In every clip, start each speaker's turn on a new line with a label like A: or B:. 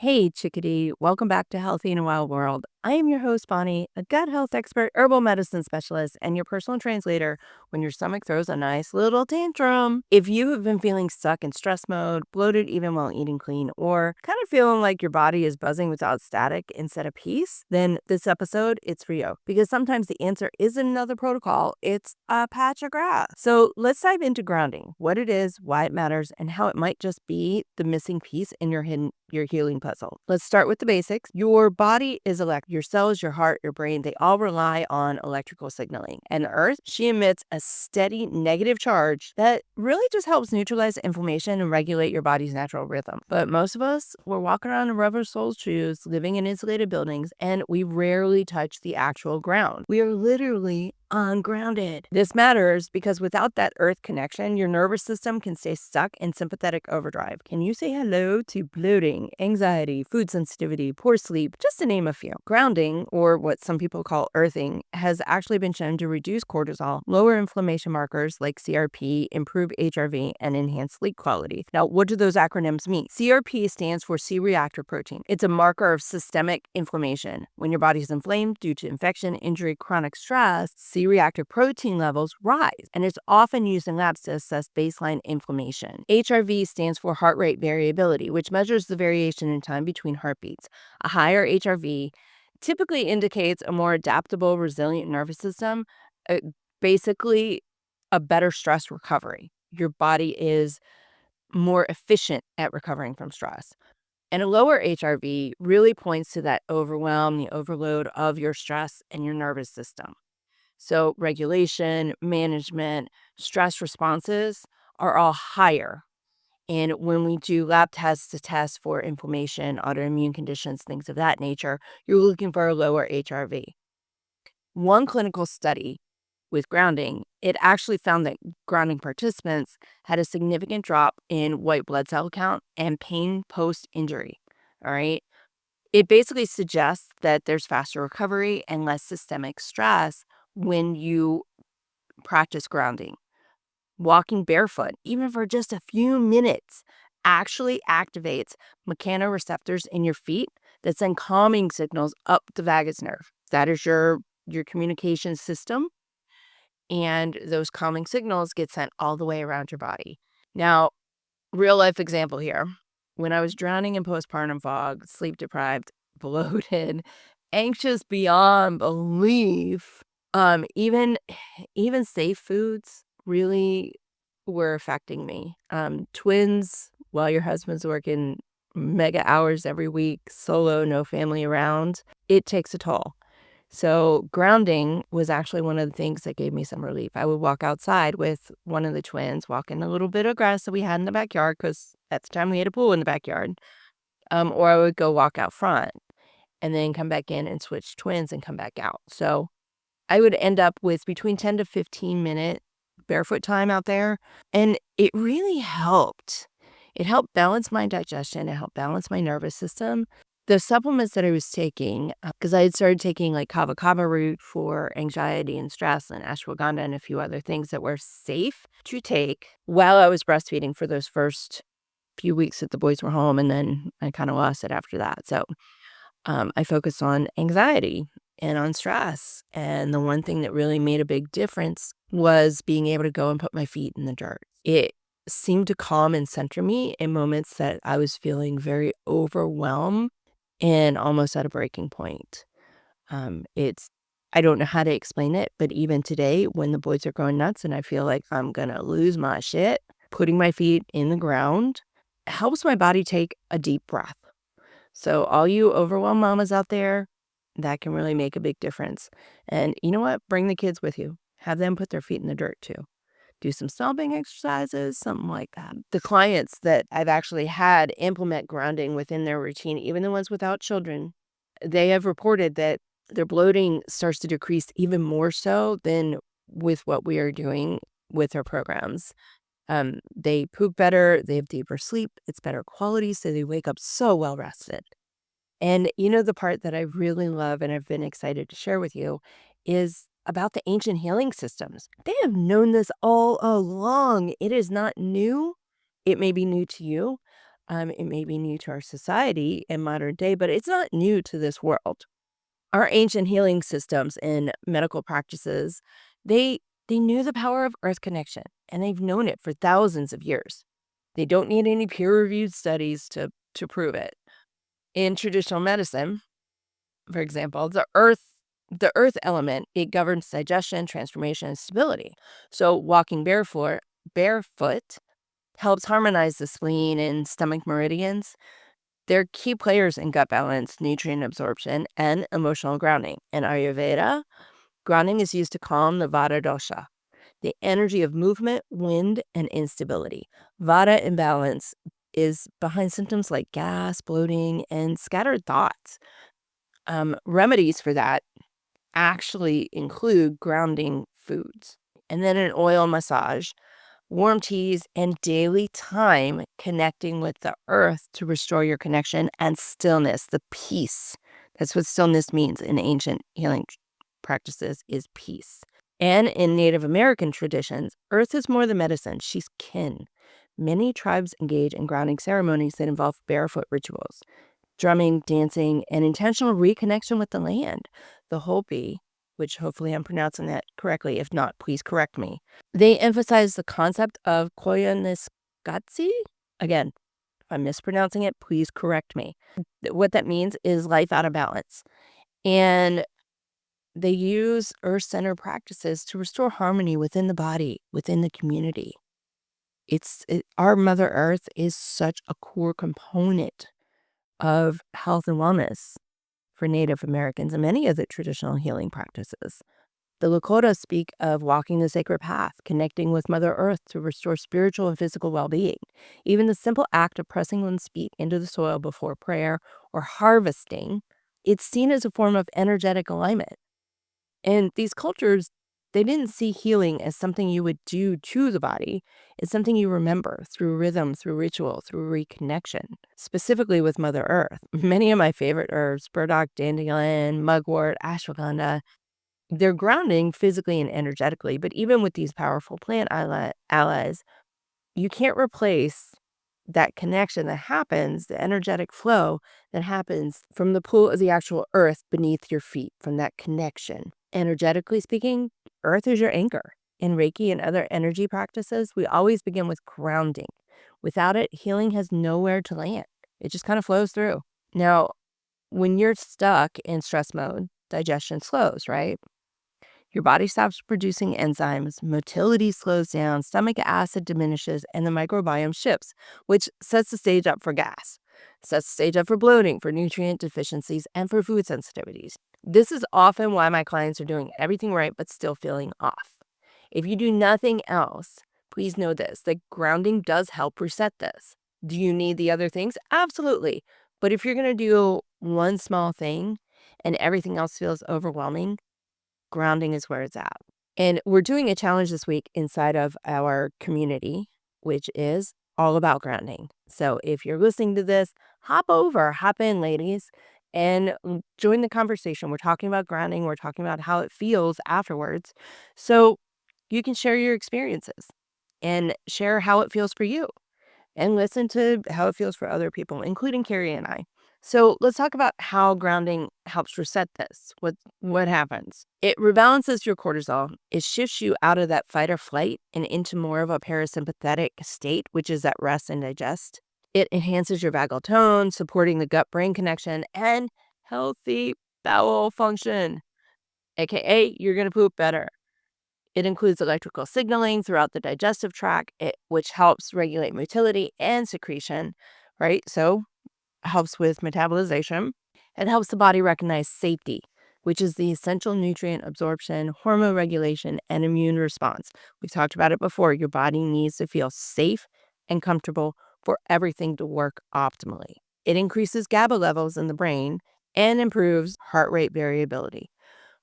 A: Hey, chickadee. Welcome back to Healthy in a Wild World. I am your host, Bonni, a gut health expert, herbal medicine specialist, and your personal translator when your stomach throws a nice little tantrum. If you have been feeling stuck in stress mode, bloated even while eating clean, or kind of feeling like your body is buzzing without static instead of peace, then this episode, it's for you. Because sometimes the answer isn't another protocol, it's a patch of grass. So let's dive into grounding, what it is, why it matters, and how it might just be the missing piece in your healing puzzle. Let's start with the basics. Your body is your cells, your heart, your brain, they all rely on electrical signaling. And the earth, she emits a steady negative charge that really just helps neutralize inflammation and regulate your body's natural rhythm. But most of us, we're walking around in rubber-soled shoes, living in insulated buildings, and we rarely touch the actual ground. We are literally ungrounded. This matters because without that earth connection, your nervous system can stay stuck in sympathetic overdrive. Can you say hello to bloating, anxiety, food sensitivity, poor sleep, just to name a few? Grounding, or what some people call earthing, has actually been shown to reduce cortisol, lower inflammation markers like CRP, improve HRV, and enhance sleep quality. Now, what do those acronyms mean? CRP stands for C-reactive protein. It's a marker of systemic inflammation. When your body is inflamed due to infection, injury, chronic stress, C-reactive protein levels rise, and it's often used in labs to assess baseline inflammation. HRV stands for heart rate variability, which measures the variation in time between heartbeats. A higher HRV typically indicates a more adaptable, resilient nervous system, basically a better stress recovery. Your body is more efficient at recovering from stress. And a lower HRV really points to that overwhelm, the overload of your stress and your nervous system. So regulation, management, stress responses are all higher. And when we do lab tests to test for inflammation, autoimmune conditions, things of that nature, you're looking for a lower HRV. One clinical study with grounding, it actually found that grounding participants had a significant drop in white blood cell count and pain post-injury. All right. It basically suggests that there's faster recovery and less systemic stress when you practice grounding. Walking barefoot, even for just a few minutes, actually activates mechanoreceptors in your feet that send calming signals up the vagus nerve. That is your communication system, and those calming signals get sent all the way around your body. Now, real life example here. When I was drowning in postpartum fog, sleep deprived, bloated, anxious beyond belief, even safe foods really were affecting me. Twins, while your husband's working mega hours every week, solo, no family around, it takes a toll. So grounding was actually one of the things that gave me some relief. I would walk outside with one of the twins, walk in a little bit of grass that we had in the backyard because at the time we had a pool in the backyard, or I would go walk out front and then come back in and switch twins and come back out. So I would end up with between 10 to 15 minute barefoot time out there, and it really helped. It helped balance my digestion. It helped balance my nervous system. The supplements that I was taking, because I had started taking like kava root for anxiety and stress and ashwagandha and a few other things that were safe to take while I was breastfeeding for those first few weeks that the boys were home, and then I kind of lost it after that. So I focused on anxiety and on stress. And the one thing that really made a big difference was being able to go and put my feet in the dirt. It seemed to calm and center me in moments that I was feeling very overwhelmed and almost at a breaking point. I don't know how to explain it, but even today when the boys are going nuts and I feel like I'm going to lose my shit, putting my feet in the ground helps my body take a deep breath. So all you overwhelmed mamas out there, that can really make a big difference. And you know what? Bring the kids with you. Have them put their feet in the dirt too. Do some stomping exercises, something like that. The clients that I've actually had implement grounding within their routine, even the ones without children, they have reported that their bloating starts to decrease even more so than with what we are doing with our programs. They poop better, they have deeper sleep, it's better quality, so they wake up so well rested. And you know, the part that I really love and I've been excited to share with you is about the ancient healing systems. They have known this all along. It is not new. It may be new to you, It may be new to our society in modern day, but it's not new to this world. Our ancient healing systems and medical practices, they knew the power of earth connection, and they've known it for thousands of years. They don't need any peer-reviewed studies to prove it. In traditional medicine, for example, the earth element, it governs digestion, transformation, and stability. So walking barefoot helps harmonize the spleen and stomach meridians. They're key players in gut balance, nutrient absorption, and emotional grounding. In Ayurveda, grounding is used to calm the Vata dosha, the energy of movement, wind, and instability. Vata imbalance is behind symptoms like gas, bloating, and scattered thoughts. Remedies for that actually include grounding foods, and then an oil massage, warm teas, and daily time connecting with the earth to restore your connection and stillness, the peace. That's what stillness means in ancient healing practices, is peace. And in Native American traditions, earth is more than medicine. She's kin. Many tribes engage in grounding ceremonies that involve barefoot rituals, drumming, dancing, and intentional reconnection with the land. The Hopi, which hopefully I'm pronouncing that correctly. If not, please correct me. They emphasize the concept of koyaanisqatsi. Again, if I'm mispronouncing it, please correct me. What that means is life out of balance. And they use earth-centered practices to restore harmony within the body, within the community. Our Mother Earth is such a core component of health and wellness for Native Americans and many of the traditional healing practices. The Lakota speak of walking the sacred path, connecting with Mother Earth to restore spiritual and physical well-being. Even the simple act of pressing one's feet into the soil before prayer or harvesting, it's seen as a form of energetic alignment. And these cultures, they didn't see healing as something you would do to the body. It's something you remember through rhythm, through ritual, through reconnection, specifically with Mother Earth. Many of my favorite herbs, burdock, dandelion, mugwort, ashwagandha, they're grounding physically and energetically. But even with these powerful plant allies, you can't replace that connection that happens, the energetic flow that happens from the pool of the actual earth beneath your feet, from that connection. Energetically speaking, earth is your anchor. In Reiki and other energy practices, we always begin with grounding. Without it, healing has nowhere to land. It just kind of flows through. Now, when you're stuck in stress mode, digestion slows, right? Your body stops producing enzymes, motility slows down, stomach acid diminishes, and the microbiome shifts, which sets the stage up for gas, sets the stage up for bloating, for nutrient deficiencies, and for food sensitivities. This is often why my clients are doing everything right but still feeling off. If you do nothing else, please know this, that grounding does help reset this. Do you need the other things? Absolutely. But if you're going to do one small thing and everything else feels overwhelming, grounding is where it's at. And we're doing a challenge this week inside of our community, which is all about grounding. So if you're listening to this, hop in, ladies, and join the conversation. We're talking about grounding. We're talking about how it feels afterwards. So you can share your experiences and share how it feels for you and listen to how it feels for other people, including Carrie and I. So let's talk about how grounding helps reset this. What happens? It rebalances your cortisol. It shifts you out of that fight or flight and into more of a parasympathetic state, which is that rest and digest. It enhances your vagal tone, supporting the gut-brain connection and healthy bowel function, aka you're going to poop better. It includes electrical signaling throughout the digestive tract, which helps regulate motility and secretion, right? So helps with metabolization. It helps the body recognize safety, which is the essential nutrient absorption, hormone regulation, and immune response. We've talked about it before. Your body needs to feel safe and comfortable for everything to work optimally. It increases GABA levels in the brain and improves heart rate variability,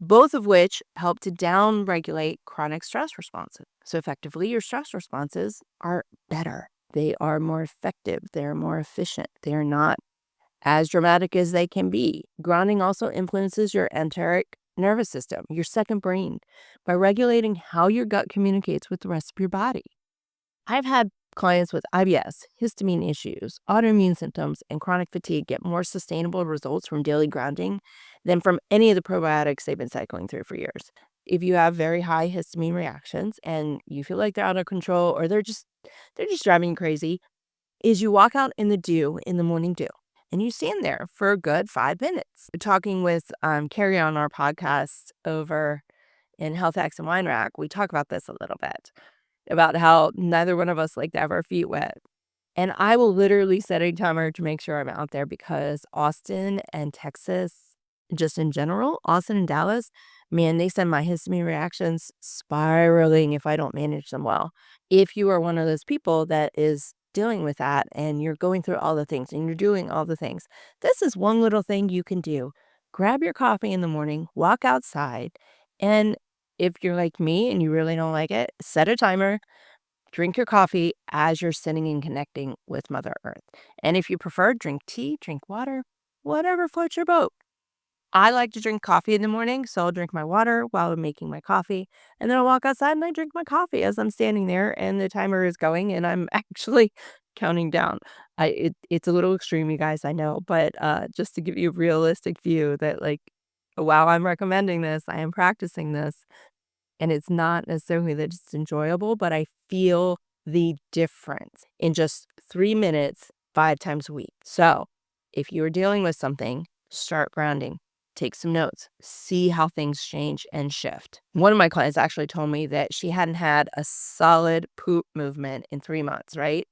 A: both of which help to downregulate chronic stress responses. So effectively, your stress responses are better. They are more effective. They're more efficient. They're not as dramatic as they can be. Grounding also influences your enteric nervous system, your second brain, by regulating how your gut communicates with the rest of your body. I've had clients with IBS, histamine issues, autoimmune symptoms, and chronic fatigue get more sustainable results from daily grounding than from any of the probiotics they've been cycling through for years. If you have very high histamine reactions and you feel like they're out of control or they're just driving you crazy, is you walk out in the dew, in the morning dew, and you stand there for a good 5 minutes. We're talking with Carrie on our podcast over in Health Hacks and Wine Rack. We talk about this a little bit, about how neither one of us like to have our feet wet. And I will literally set a timer to make sure I'm out there because Austin and Texas, just in general, Austin and Dallas, man, they send my histamine reactions spiraling if I don't manage them well. If you are one of those people that is dealing with that and you're going through all the things and you're doing all the things, this is one little thing you can do. Grab your coffee in the morning, walk outside, and if you're like me and you really don't like it, set a timer. Drink your coffee as you're sitting and connecting with Mother Earth. And if you prefer, drink tea, drink water, whatever floats your boat. I like to drink coffee in the morning, so I'll drink my water while I'm making my coffee. And then I'll walk outside and I drink my coffee as I'm standing there and the timer is going and I'm actually counting down. It's a little extreme, you guys, I know, but just to give you a realistic view that like while I'm recommending this, I am practicing this. And it's not necessarily that it's enjoyable, but I feel the difference in just 3 minutes, 5 times a week. So if you're dealing with something, start grounding. Take some notes. See how things change and shift. One of my clients actually told me that she hadn't had a solid poop movement in 3 months, right?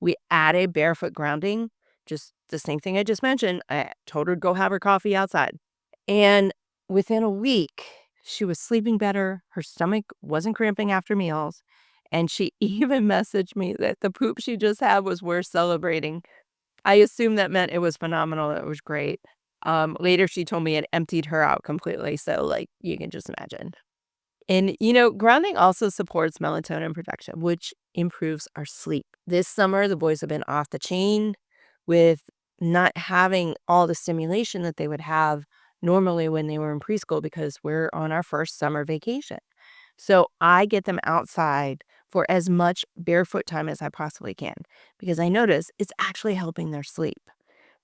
A: We added barefoot grounding, just the same thing I just mentioned. I told her to go have her coffee outside. And within a week, she was sleeping better. Her stomach wasn't cramping after meals. And she even messaged me that the poop she just had was worth celebrating. I assume that meant it was phenomenal. It was great. Later, she told me it emptied her out completely. So, like, you can just imagine. And, grounding also supports melatonin production, which improves our sleep. This summer, the boys have been off the chain with not having all the stimulation that they would have normally when they were in preschool because we're on our first summer vacation. So I get them outside for as much barefoot time as I possibly can because I notice it's actually helping their sleep.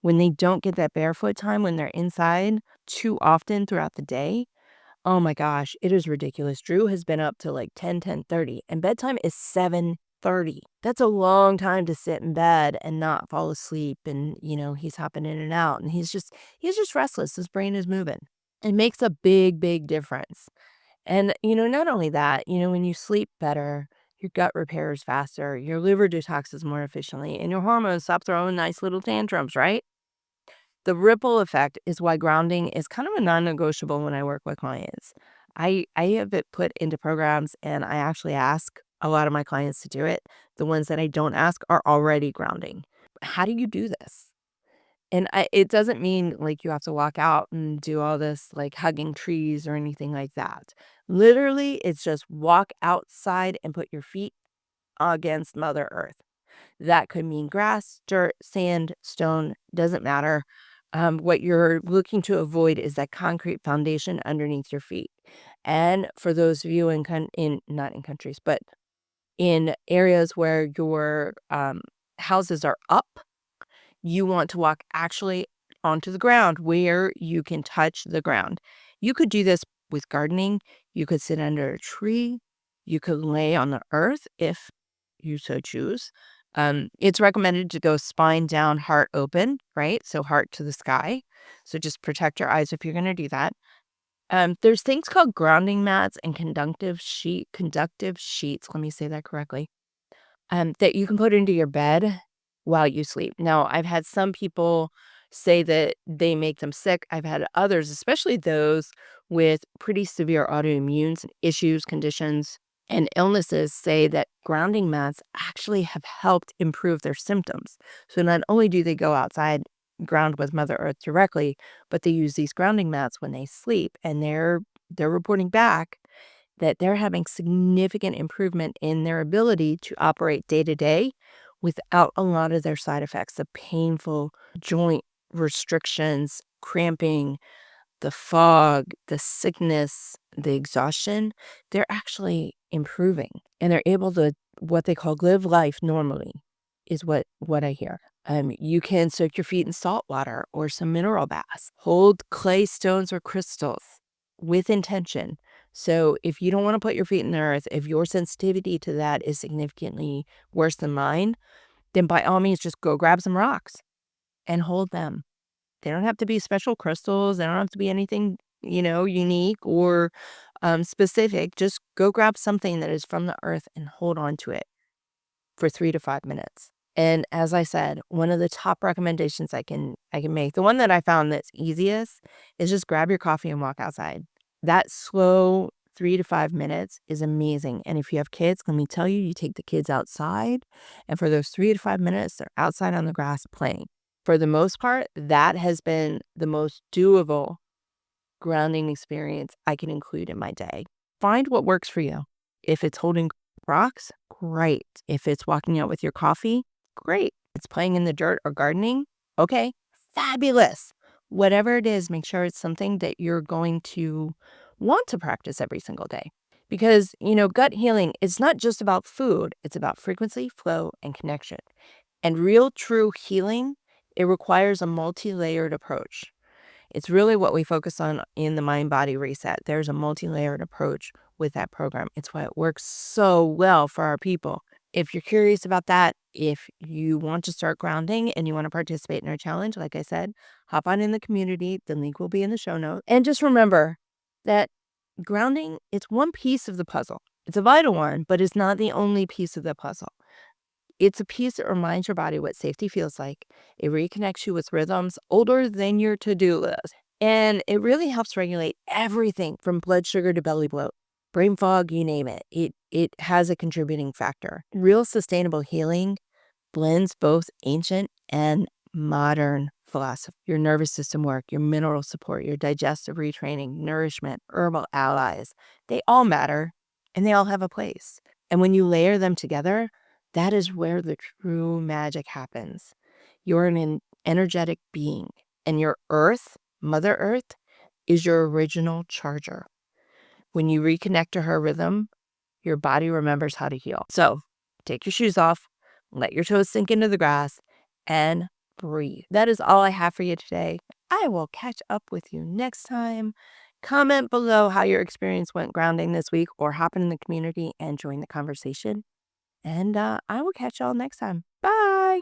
A: When they don't get that barefoot time when they're inside too often throughout the day, oh my gosh, it is ridiculous. Drew has been up to like 10:30, and bedtime is 7:30. That's a long time to sit in bed and not fall asleep. And, he's hopping in and out and he's just restless. His brain is moving. It makes a big, big difference. And, not only that, when you sleep better, your gut repairs faster, your liver detoxes more efficiently, and your hormones stop throwing nice little tantrums, right? The ripple effect is why grounding is kind of a non-negotiable when I work with clients. I have it put into programs and I actually ask a lot of my clients to do it. The ones that I don't ask are already grounding. How do you do this? And it doesn't mean like you have to walk out and do all this like hugging trees or anything like that. Literally, it's just walk outside and put your feet against Mother Earth. That could mean grass, dirt, sand, stone, doesn't matter. What you're looking to avoid is that concrete foundation underneath your feet. And for those of you not in countries, but in areas where your houses are up, you want to walk actually onto the ground where you can touch the ground. You could do this with gardening. You could sit under a tree. You could lay on the earth if you so choose. It's recommended to go spine down, heart open, right? So heart to the sky. So just protect your eyes if you're going to do that. There's things called grounding mats and conductive sheets. Let me say that correctly. That you can put into your bed while you sleep. Now, I've had some people say that they make them sick. I've had others, especially those with pretty severe autoimmune issues, conditions, and illnesses, say that grounding mats actually have helped improve their symptoms. So not only do they go outside, ground with Mother Earth directly, but they use these grounding mats when they sleep, and they're reporting back that they're having significant improvement in their ability to operate day to day without a lot of their side effects, the painful joint restrictions, cramping, the fog, the sickness, the exhaustion, they're actually improving and they're able to what they call live life normally is what I hear. You can soak your feet in salt water or some mineral baths. Hold clay stones or crystals with intention. So if you don't want to put your feet in the earth, if your sensitivity to that is significantly worse than mine, then by all means just go grab some rocks and hold them. They don't have to be special crystals. They don't have to be anything, unique or specific. Just go grab something that is from the earth and hold on to it for 3 to 5 minutes. And as I said, one of the top recommendations I can make, the one that I found that's easiest is just grab your coffee and walk outside. That slow 3 to 5 minutes is amazing. And if you have kids, let me tell you, you take the kids outside, and for those 3 to 5 minutes, they're outside on the grass playing. For the most part, that has been the most doable grounding experience I can include in my day. Find what works for you. If it's holding rocks, great. If it's walking out with your coffee, great. It's playing in the dirt or gardening, okay, fabulous. Whatever it is, make sure it's something that you're going to want to practice every single day. Because, gut healing is not just about food, it's about frequency, flow, and connection. And real, true healing, it requires a multi-layered approach. It's really what we focus on in the Mind Body Reset. There's a multi-layered approach with that program. It's why it works so well for our people. If you're curious about that, if you want to start grounding and you want to participate in our challenge, like I said, hop on in the community. The link will be in the show notes. And just remember that grounding, it's one piece of the puzzle. It's a vital one, but it's not the only piece of the puzzle. It's a piece that reminds your body what safety feels like. It reconnects you with rhythms older than your to-do list. And it really helps regulate everything from blood sugar to belly bloat, brain fog, you name it. It has a contributing factor. Real sustainable healing blends both ancient and modern philosophy. Your nervous system work, your mineral support, your digestive retraining, nourishment, herbal allies, they all matter and they all have a place. And when you layer them together, that is where the true magic happens. You're an energetic being, and your earth, Mother Earth, is your original charger. When you reconnect to her rhythm, your body remembers how to heal. So take your shoes off, let your toes sink into the grass, and breathe. That is all I have for you today. I will catch up with you next time. Comment below how your experience went grounding this week, or hop in the community and join the conversation. And I will catch y'all next time.